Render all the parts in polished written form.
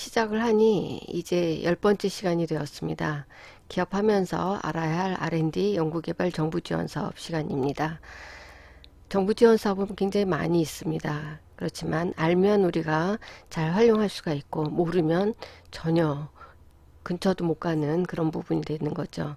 시작을 하니 이제 10번째 시간이 되었습니다. 기업하면서 알아야 할 R&D 연구개발 정부 지원 사업 시간입니다. 정부 지원 사업은 굉장히 많이 있습니다. 그렇지만 알면 우리가 잘 활용할 수가 있고 모르면 전혀 근처도 못 가는 그런 부분이 되는 거죠.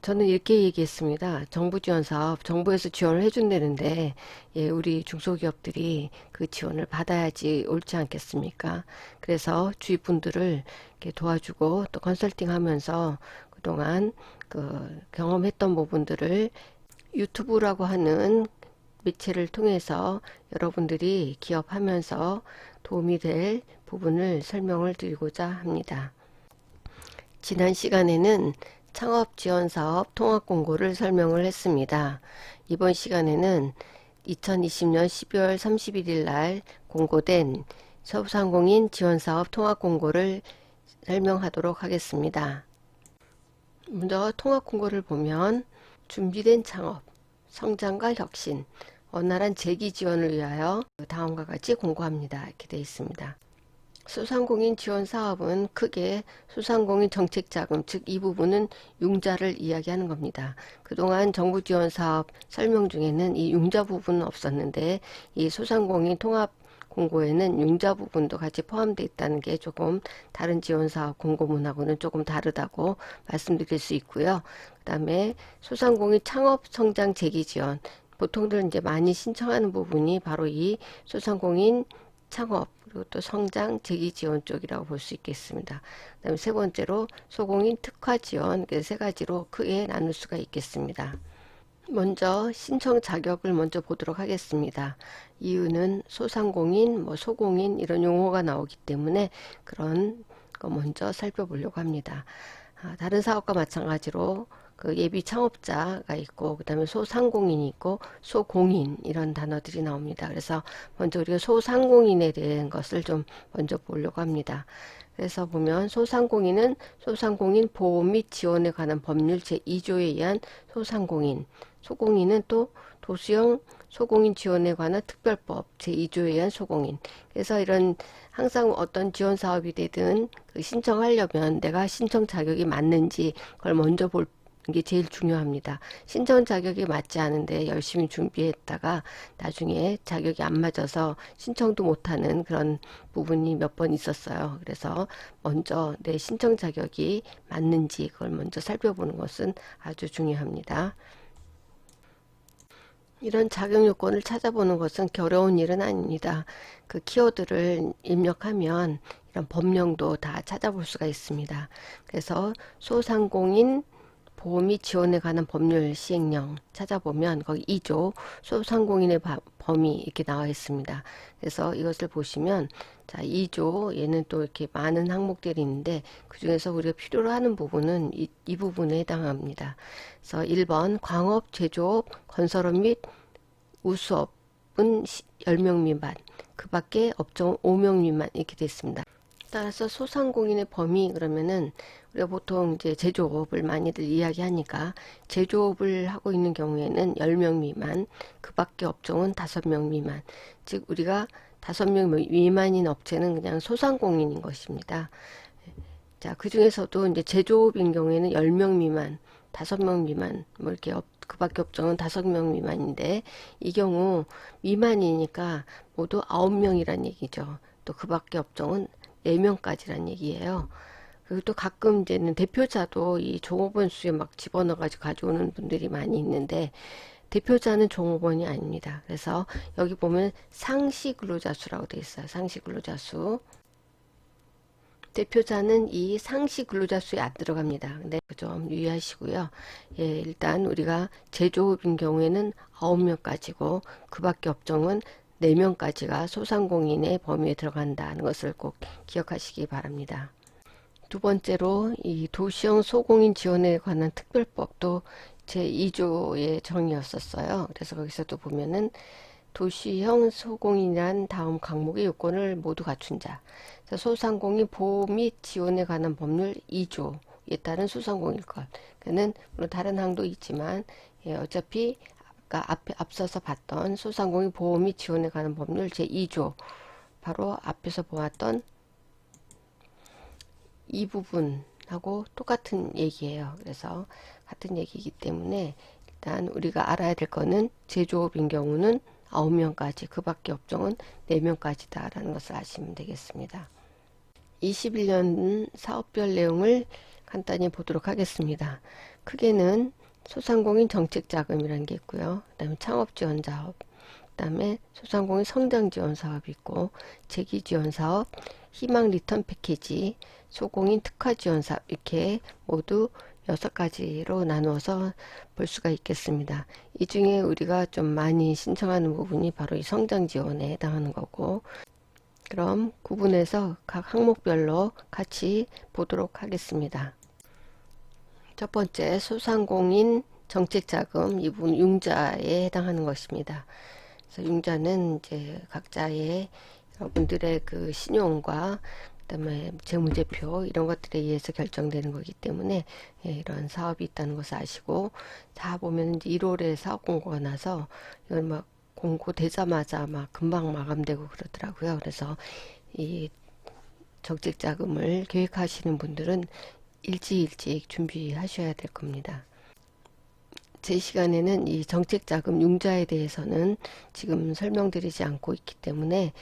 저는 이렇게 얘기했습니다. 정부 지원 사업, 정부에서 지원을 해준다는데, 예, 우리 중소기업들이 그 지원을 받아야지 옳지 않겠습니까? 그래서 주위 분들을 이렇게 도와주고 또 컨설팅 하면서 그동안 그 경험했던 부분들을 유튜브라고 하는 매체를 통해서 여러분들이 기업하면서 도움이 될 부분을 설명을 드리고자 합니다. 지난 시간에는 창업지원사업 통합공고를 설명을 했습니다. 이번 시간에는 2020년 12월 31일 날 공고된 소상공인 지원사업 통합공고를 설명하도록 하겠습니다. 먼저 통합공고를 보면 준비된 창업, 성장과 혁신, 원활한 재기 지원을 위하여 다음과 같이 공고합니다. 이렇게 되어 있습니다. 소상공인 지원 사업은 크게 소상공인 정책자금, 즉 이 부분은 융자를 이야기하는 겁니다. 그동안 정부 지원 사업 설명 중에는 이 융자 부분은 없었는데 이 소상공인 통합 공고에는 융자 부분도 같이 포함되어 있다는 게 조금 다른 지원 사업 공고문하고는 조금 다르다고 말씀드릴 수 있고요. 그 다음에 소상공인 창업 성장 재기 지원, 보통들 이제 많이 신청하는 부분이 바로 이 소상공인 창업 그리고 또 성장 재기 지원 쪽이라고 볼 수 있겠습니다. 그다음에 세 번째로 소공인 특화 지원 세 가지로 크게 나눌 수가 있겠습니다. 먼저 신청 자격을 먼저 보도록 하겠습니다. 이유는 소상공인, 소공인 이런 용어가 나오기 때문에 그런 거 먼저 살펴보려고 합니다. 다른 사업과 마찬가지로 그 예비 창업자가 있고 그 다음에 소상공인이 있고 소공인 이런 단어들이 나옵니다. 그래서 먼저 우리가 소상공인에 대한 것을 좀 먼저 보려고 합니다. 그래서 보면 소상공인은 소상공인 보험 및 지원에 관한 법률 제2조에 의한 소상공인, 소공인은 또 도시형 소공인 지원에 관한 특별법 제2조에 의한 소공인. 그래서 이런 항상 어떤 지원 사업이 되든 그 신청하려면 내가 신청 자격이 맞는지 그걸 먼저 볼 게 제일 중요합니다. 신청 자격이 맞지 않은데 열심히 준비했다가 나중에 자격이 안 맞아서 신청도 못하는 그런 부분이 몇 번 있었어요. 그래서 먼저 내 신청 자격이 맞는지 그걸 먼저 살펴보는 것은 아주 중요합니다. 이런 자격 요건을 찾아보는 것은 겨려운 일은 아닙니다. 그 키워드를 입력하면 이런 법령도 다 찾아볼 수가 있습니다. 그래서 소상공인 보험 및 지원에 관한 법률 시행령 찾아보면 거기 2조 소상공인의 범위 이렇게 나와 있습니다. 그래서 이것을 보시면 자 2조 얘는 또 이렇게 많은 항목들이 있는데 그 중에서 우리가 필요로 하는 부분은 이 부분에 해당합니다. 그래서 1번 광업, 제조업, 건설업 및 우수업은 10명 미만 그 밖에 업종 5명 미만 이렇게 되어 있습니다. 따라서 소상공인의 범위 그러면은 우리가 보통 이제 제조업을 많이들 이야기하니까 제조업을 하고 있는 경우에는 10명 미만, 그 밖에 업종은 5명 미만. 즉 우리가 5명 미만인 업체는 그냥 소상공인인 것입니다. 자, 그 중에서도 이제 제조업인 경우에는 10명 미만, 5명 미만, 뭐 이렇게 그 밖에 업종은 5명 미만인데 이 경우 미만이니까 모두 9명이란 얘기죠. 또 그 밖에 업종은 4명까지란 얘기예요. 그리고 또 가끔 이제는 대표자도 이 종업원 수에 막 집어넣어가지고 가져오는 분들이 많이 있는데 대표자는 종업원이 아닙니다. 그래서 여기 보면 상시 근로자 수라고 되어 있어요. 상시 근로자 수. 대표자는 이 상시 근로자 수에 안 들어갑니다. 근데 좀 유의하시고요. 예, 일단 우리가 제조업인 경우에는 9명까지고 그 밖에 업종은 4명까지가 소상공인의 범위에 들어간다는 것을 꼭 기억하시기 바랍니다. 두 번째로 이 도시형 소공인 지원에 관한 특별법도 제2조의 정의였었어요. 그래서 거기서도 보면은 도시형 소공인이란 다음 항목의 요건을 모두 갖춘 자. 소상공인 보호 및 지원에 관한 법률 2조에 따른 소상공인 것. 그는 물론 다른 항도 있지만 예, 어차피 아까 앞서서 봤던 소상공인 보호 및 지원에 관한 법률 제2조 바로 앞에서 보았던 이 부분하고 똑같은 얘기예요. 그래서 같은 얘기이기 때문에 일단 우리가 알아야 될 거는 제조업인 경우는 9명까지, 그 밖에 업종은 4명까지다 라는 것을 아시면 되겠습니다. 21년 사업별 내용을 간단히 보도록 하겠습니다. 크게는 소상공인 정책자금이라는 게 있고요. 그 다음에 창업지원사업, 그 다음에 소상공인 성장지원사업이 있고, 재기지원사업, 희망 리턴 패키지, 소공인 특화지원사업, 이렇게 모두 6가지로 나누어서 볼 수가 있겠습니다. 이 중에 우리가 좀 많이 신청하는 부분이 바로 이 성장지원에 해당하는 거고, 그럼 구분해서 각 항목별로 같이 보도록 하겠습니다. 첫 번째, 소상공인 정책자금, 이 부분 융자에 해당하는 것입니다. 그래서 융자는 이제 각자의 여러분들의 그 신용과 그다음에 재무제표 이런 것들에 의해서 결정되는 거기 때문에, 이런 사업이 있다는 것을 아시고, 다 보면 이제 1월에 사업 공고가 나서 이건 막 공고되자마자 막 금방 마감되고 그러더라고요. 그래서 이 정책자금을 계획하시는 분들은 일찍 준비하셔야 될 겁니다. 제 시간에는 이 정책자금 융자에 대해서는 지금 설명드리지 않고 있기 때문에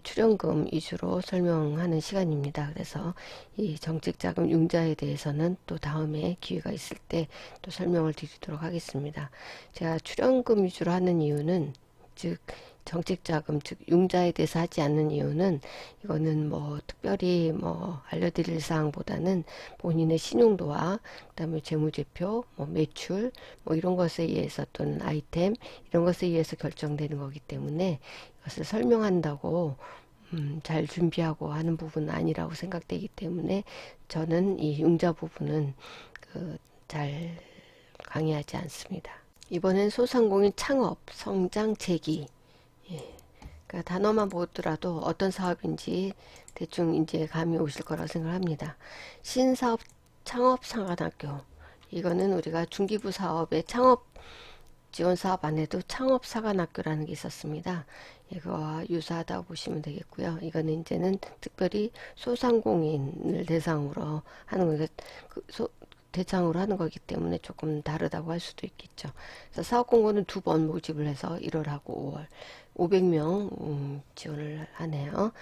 출연금 위주로 설명하는 시간입니다. 그래서 이 정책자금 융자에 대해서는 또 다음에 기회가 있을 때 또 설명을 드리도록 하겠습니다. 제가 출연금 위주로 하는 이유는, 즉 정책자금, 즉 융자에 대해서 하지 않는 이유는, 이거는 뭐 특별히 뭐 알려드릴 사항보다는 본인의 신용도와 그다음에 재무제표, 뭐 매출, 뭐 이런 것에 의해서, 또는 아이템 이런 것에 의해서 결정되는 거기 때문에 이것을 설명한다고 잘 준비하고 하는 부분은 아니라고 생각되기 때문에, 저는 이 융자 부분은 잘 강의하지 않습니다. 이번엔 소상공인 창업, 성장, 재기. 그러니까 단어만 보더라도 어떤 사업인지 대충 이제 감이 오실 거라고 생각합니다. 신사업 창업 상관학교. 이거는 우리가 중기부 사업의 창업 지원 사업 안에도 창업 상관학교라는 게 있었습니다. 이거와 유사하다고 보시면 되겠고요. 이거는 이제는 특별히 소상공인을 대상으로 하는 거예요. 대상으로 하는 거기 때문에 조금 다르다고 할 수도 있겠죠. 그래서 사업 공고는 2번 모집을 해서 1월하고 5월 500명 지원을 하네요.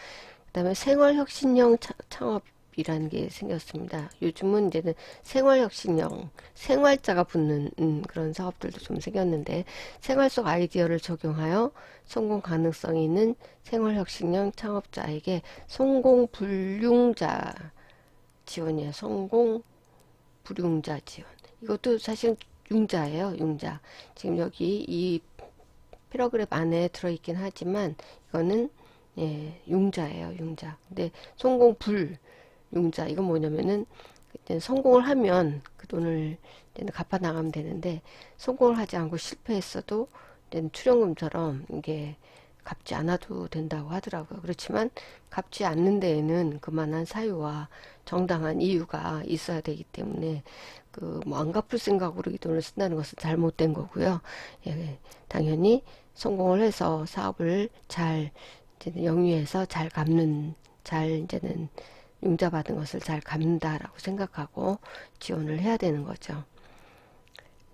그 다음에 생활혁신형 창업이라는 게 생겼습니다. 요즘은 이제는 생활혁신형, 생활자가 붙는 그런 사업들도 좀 생겼는데, 생활 속 아이디어를 적용하여 성공 가능성이 있는 생활혁신형 창업자에게 성공불융자 지원이에요. 불융자 지원. 이것도 사실 융자예요. 융자. 지금 여기 이 프로그램 안에 들어있긴 하지만 이거는 융자예요. 융자. 근데 성공불융자, 이건 뭐냐면은 성공을 하면 그 돈을 갚아 나가면 되는데, 성공을 하지 않고 실패했어도 출연금처럼 이게 갚지 않아도 된다고 하더라고요. 그렇지만 갚지 않는 데에는 그만한 사유와 정당한 이유가 있어야 되기 때문에, 뭐 안 갚을 생각으로 이 돈을 쓴다는 것은 잘못된 거고요. 당연히 성공을 해서 사업을 잘 이제는 영위해서 잘 갚는, 이제는 융자 받은 것을 잘 갚는다라고 생각하고 지원을 해야 되는 거죠.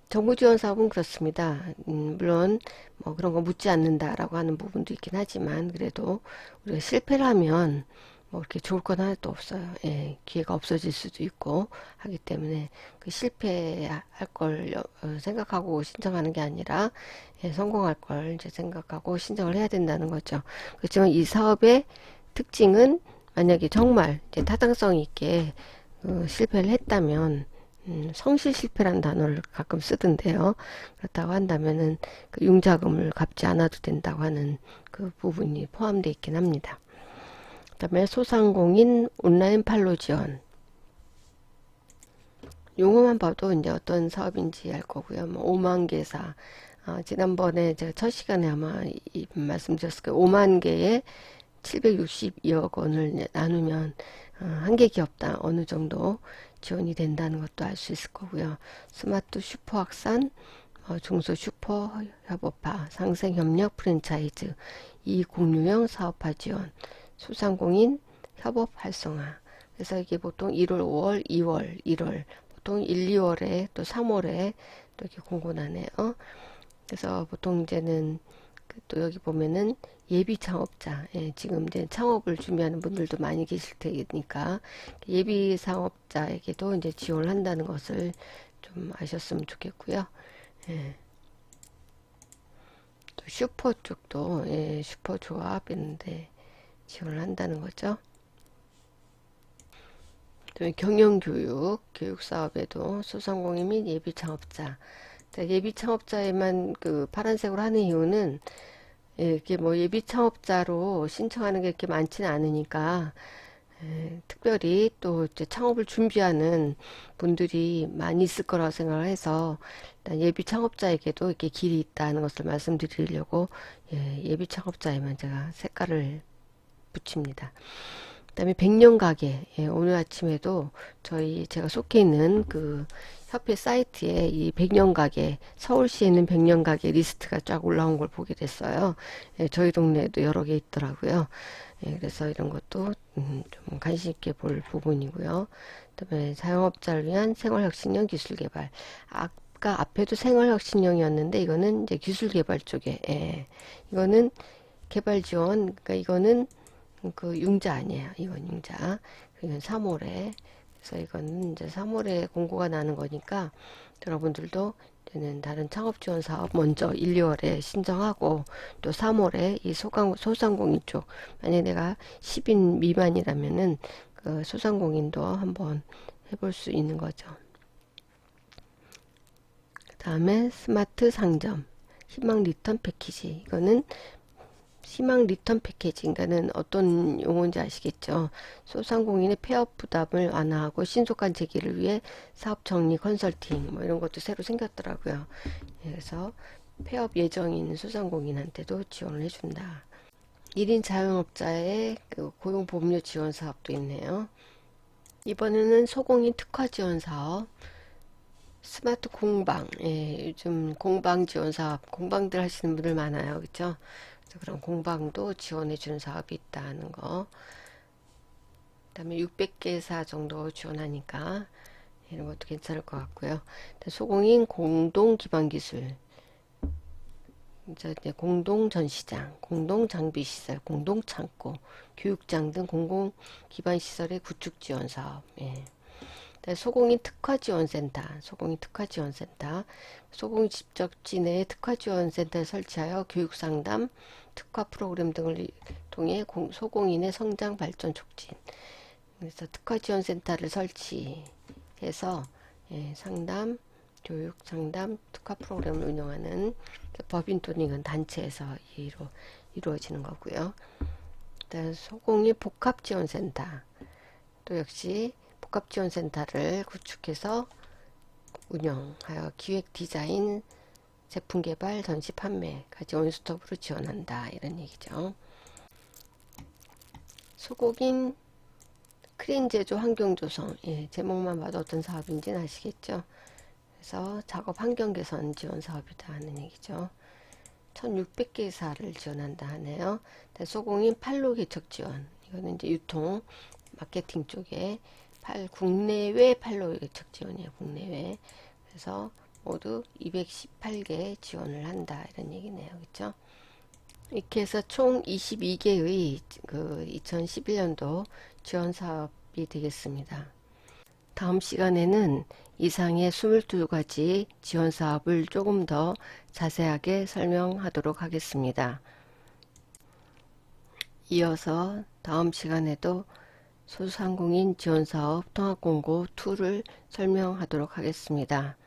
정부 지원 사업은 그렇습니다. 물론 뭐 그런 거 묻지 않는다라고 하는 부분도 있긴 하지만, 그래도 우리가 실패를 하면 뭐 이렇게 좋을 건 하나도 없어요. 기회가 없어질 수도 있고 하기 때문에, 그 실패할 걸 생각하고 신청하는 게 아니라, 성공할 걸 이제 생각하고 신청을 해야 된다는 거죠. 그렇지만 이 사업의 특징은, 만약에 정말 이제 타당성 있게 실패를 했다면, 성실 실패란 단어를 가끔 쓰던데요. 그렇다고 한다면은 그 융자금을 갚지 않아도 된다고 하는 그 부분이 포함되어 있긴 합니다. 그 다음에 소상공인 온라인 판로 지원. 용어만 봐도 이제 어떤 사업인지 알 거고요. 뭐 5만 개사. 지난번에 제가 첫 시간에 아마 말씀드렸을 거예요. 5만 개에 762억 원을 나누면 한 개 기업당 어느 정도 지원이 된다는 것도 알 수 있을 거고요. 스마트 슈퍼 확산, 중소 슈퍼 협업화, 상생협력 프랜차이즈, 이공유형 사업화 지원, 소상공인 협업 활성화. 그래서 이게 보통 1월, 5월, 2월, 1월, 보통 1, 2월에 또 3월에 또 이렇게 공고나네요. 그래서 보통 이제는 또 여기 보면은 예비 창업자, 예, 지금 이제 창업을 준비하는 분들도 많이 계실 테니까 예비 창업자에게도 이제 지원을 한다는 것을 좀 아셨으면 좋겠고요. 예. 또 슈퍼 쪽도, 예, 슈퍼 조합 있는데 지원을 한다는 거죠. 또 경영교육, 교육사업에도 소상공인 및 예비 창업자. 예비 창업자에만 그 파란색으로 하는 이유는, 예, 이게 뭐 예비 창업자로 신청하는 게 이렇게 많지는 않으니까, 예, 특별히 또 이제 창업을 준비하는 분들이 많이 있을 거라고 생각을 해서 일단 예비 창업자에게도 이렇게 길이 있다는 것을 말씀드리려고, 예, 예비 창업자에만 제가 색깔을 붙입니다. 그다음에 백년 가게, 예, 오늘 아침에도 제가 속해 있는 그 협회 사이트에 이 백년 가게, 서울시에 있는 백년 가게 리스트가 쫙 올라온 걸 보게 됐어요. 예, 저희 동네에도 여러 개 있더라고요. 예, 그래서 이런 것도 좀 관심 있게 볼 부분이고요. 그다음에 자영업자를 위한 생활혁신형 기술개발. 아까 앞에도 생활혁신형이었는데 이거는 이제 기술개발 쪽에, 예, 이거는 개발 지원, 그러니까 이거는 그 융자 아니에요. 이건 융자. 이건 3월에. 그래서 이거는 이제 3월에 공고가 나는 거니까 여러분들도 이제는 다른 창업 지원 사업 먼저 1, 2월에 신청하고 또 3월에 이 소상공인 쪽 만약에 내가 10인 미만이라면은 그 소상공인도 한번 해볼 수 있는 거죠. 그 다음에 스마트 상점 희망 리턴 패키지. 이거는 희망 리턴 패키지인가는 어떤 용어인지 아시겠죠? 소상공인의 폐업 부담을 완화하고 신속한 재기를 위해 사업 정리 컨설팅 뭐 이런 것도 새로 생겼더라고요. 그래서 폐업 예정인 소상공인한테도 지원을 해준다. 1인 자영업자의 그 고용보험료 지원 사업도 있네요. 이번에는 소공인 특화 지원 사업, 스마트 공방, 예, 요즘 공방 지원 사업, 공방들 하시는 분들 많아요. 그렇죠? 그런 공방도 지원해주는 사업이 있다는 거. 그다음에 600개사 정도 지원하니까 이런 것도 괜찮을 것 같고요. 소공인 공동 기반 기술, 이제 공동 전시장, 공동 장비 시설, 공동 창고, 교육장 등 공공 기반 시설의 구축 지원 사업. 예. 소공인 특화지원센터, 소공인 특화지원센터, 소공인 집적지 내에 특화지원센터를 설치하여 교육상담, 특화 프로그램 등을 통해 소공인의 성장 발전 촉진. 그래서 특화지원센터를 설치해서, 예, 상담, 교육 상담, 특화 프로그램을 운영하는 법인 또는 단체에서 이루어지는 거고요. 그다음 소공인 복합지원센터, 또 역시 복합지원센터를 구축해서 운영하여 기획, 디자인, 제품 개발, 전시, 판매까지 원스톱으로 지원한다. 이런 얘기죠. 소공인 크레인 제조 환경 조성. 예, 제목만 봐도 어떤 사업인지는 아시겠죠? 그래서 작업 환경 개선 지원 사업이다 하는 얘기죠. 1600개사를 지원한다 하네요. 소공인 판로 개척 지원. 이거는 이제 유통, 마케팅 쪽에 국내외 판로 개척 지원이에요. 국내외. 그래서 모두 218개 지원을 한다. 이런 얘기네요. 그렇죠? 이렇게 해서 총 22개의 그 2011년도 지원 사업이 되겠습니다. 다음 시간에는 이상의 22가지 지원 사업을 조금 더 자세하게 설명하도록 하겠습니다. 이어서 다음 시간에도 소상공인 지원사업 통합공고 2를 설명하도록 하겠습니다.